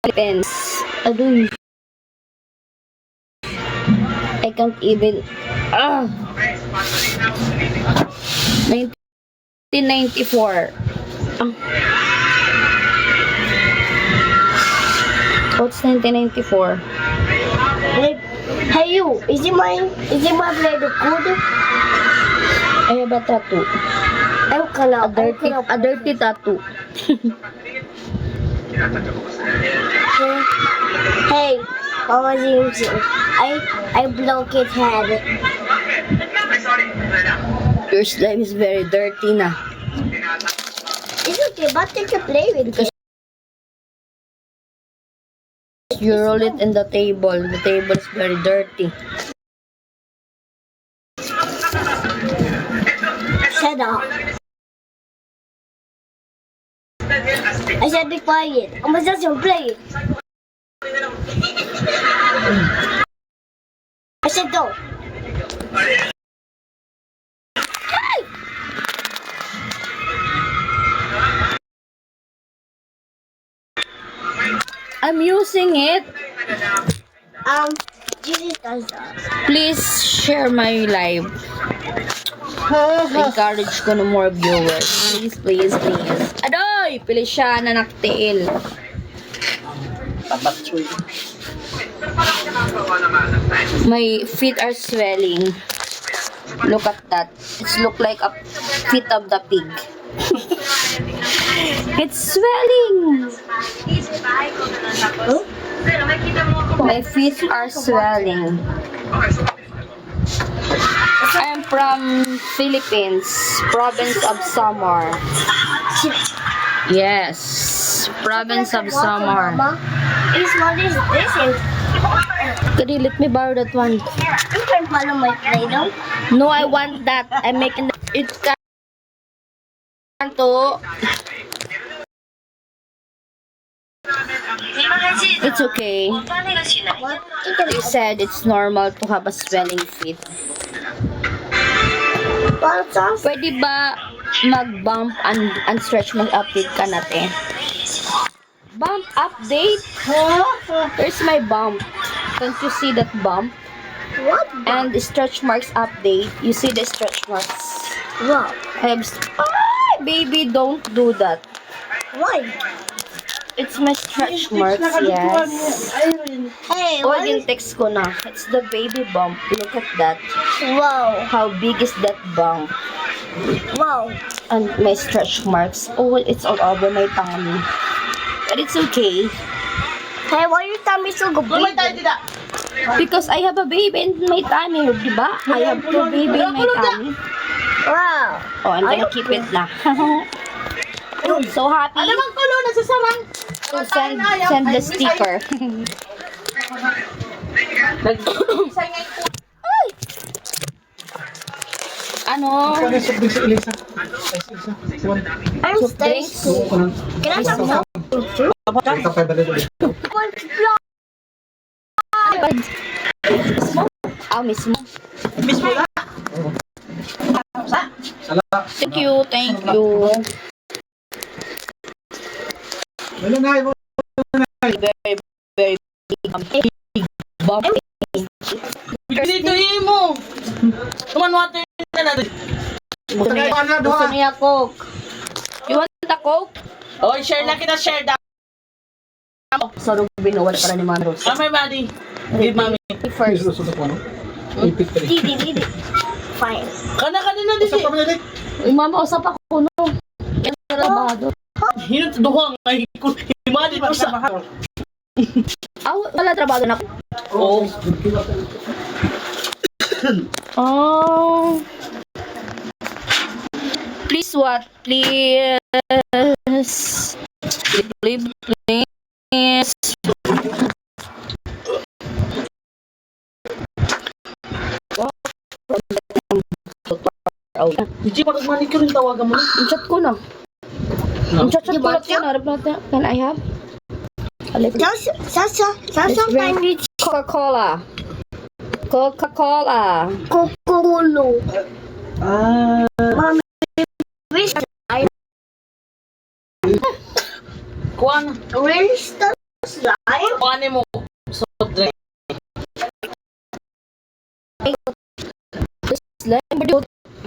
Philippines. Aduh. I can't even. 1994. What's 1994? Hey you, is it my blood good? I have a tattoo. A dirty tattoo. Hey, what was you? I block it head. Your slime is very dirty na. It's okay, but you can play with it. You roll it in the table. The table is very dirty. Shut up. I said be quiet. I'm just gonna play it. I said go. I'm using it. Jesus does that. Please share my live. Encourage ko no more viewers. Please, please, please. Adoy! Pili siya na naktiil. My feet are swelling. Look at that. It's look like a feet of the pig. It's swelling. My feet are swelling. I'm from Philippines, province of Samar. Yes, province of Samar. What is this? Could you let me borrow that one? You can follow my Play-Doh. No, I want that. I'm making it. Kanto. It's okay. What? They said it's normal to have a swelling feet. Pwede ba mag-bump and stretch mag-update ka natin? Bump update? Where's my bump? Can't you see that bump? What? And the stretch marks update. You see the stretch marks? Wow. Baby, don't do that. Why? It's my stretch marks, yes. Hey, Oh, what yung is... text ko na. It's the baby bump. Look at that. Wow. How big is that bump? Wow. And my stretch marks. Oh, it's all over my tummy. But it's okay. Hey, why your tummy so good? Because I have a baby in my tummy, diba? I have two baby in my tummy. Wow. Oh, I'm gonna keep it na. So happy to send the sticker. Ano? I'm Soft drinks? thirsty. Can I have some? Mismo. Thank you, thank you. Very, very big bump. Dito mo. Tuman water na natin. Gusto niya Coke. You want the Coke? Oh, share na kita, share daw. Sarong binuwal para ni Mami Rose. My buddy. Give mommy. First. Didi. Fine. Kana na dito. Uy, mama, usap ako, no? Trabado. Hinut duhang ay ko. Imagine mo sa. Wala trabaho na ako. Oh. Oh. Please what? Please. Please. Hindi pa manicure yung tawagan mo. Chat ko na. Chat ko na. Can I have? Sasa, find it. Coca-Cola. Coca-Cola. Kokolo. Mommy, wish I Kuan. where's the kuhanin mo. Soft drink.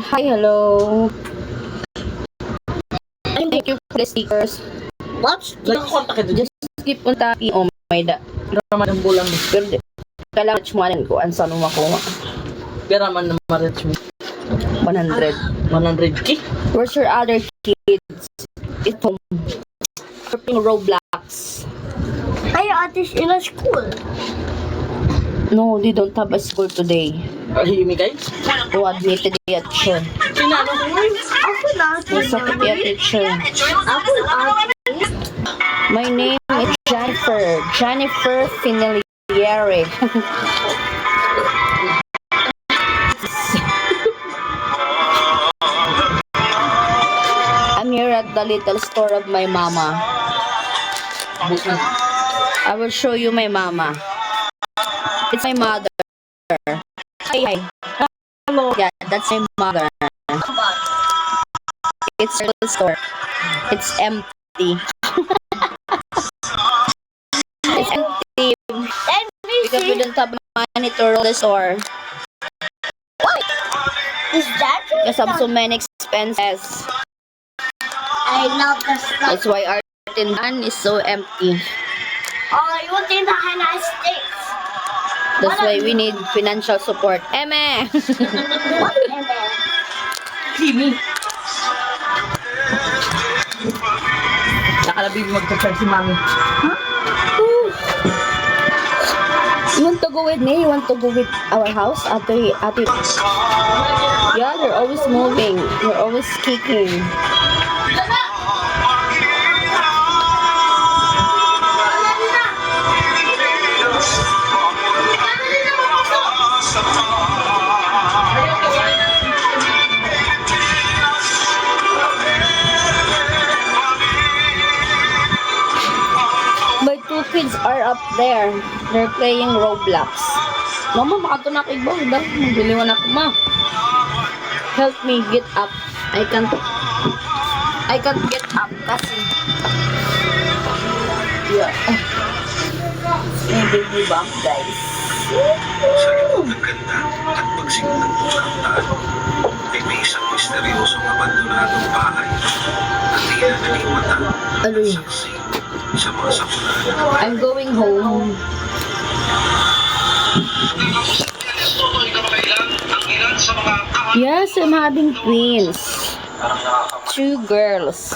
Hi, hello. Thank you for the stickers. What's Nagkakontak ka dito. Just keep on tapping. Oh my god. Raman ang bulang. Pero kailangan chumanin ko. Ang saan makuha? Pero man na ma-reach mo. 100. 100k? Where's your other kids? It's home. They're playing Roblox. I artist in a school? No, they don't have a school today. Alhimi kay? Who admitted the teacher? Sinano ko ngayon? Ako na. What's up with the teacher? Ako artist. My name is Jennifer. Jennifer Finelliere. I'm here at the little store of my mama. I will show you my mama. It's my mother. Hi. Hello. Yeah, that's my mother. It's a little store. It's empty. It's empty Let me because we see. don't have money to roll the store. Is that your Because of so stuff? many expenses. I love the stuff. That's why our tindahan is so empty. Oh, you think the Hannah sticks? That's why we need financial support. Eme! Whatever. Kimi. Nakalabig mag-charge si mami. You want to go with me? You want to go with our house? Ate. Yeah, they're always moving. They're always kicking. My two kids are up there. They're playing Roblox. Mama, makato na kay Bog. Magbiliwan ako, ma. Help me get up. I can't get up kasi. Yeah. May baby bump, guys. Sa likod ng ganda at pagsigla ng kalantaan ay may isang misteryosong abandonadong bahay na tila nalimatan Ano yun? saksi sa mga sapulaan ng I'm going home. Yes, I'm having twins. Two girls.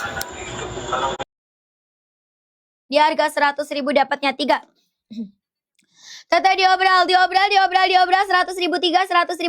Di harga 100.000 dapatnya 3. Tata diobral 100.000 3, 100.000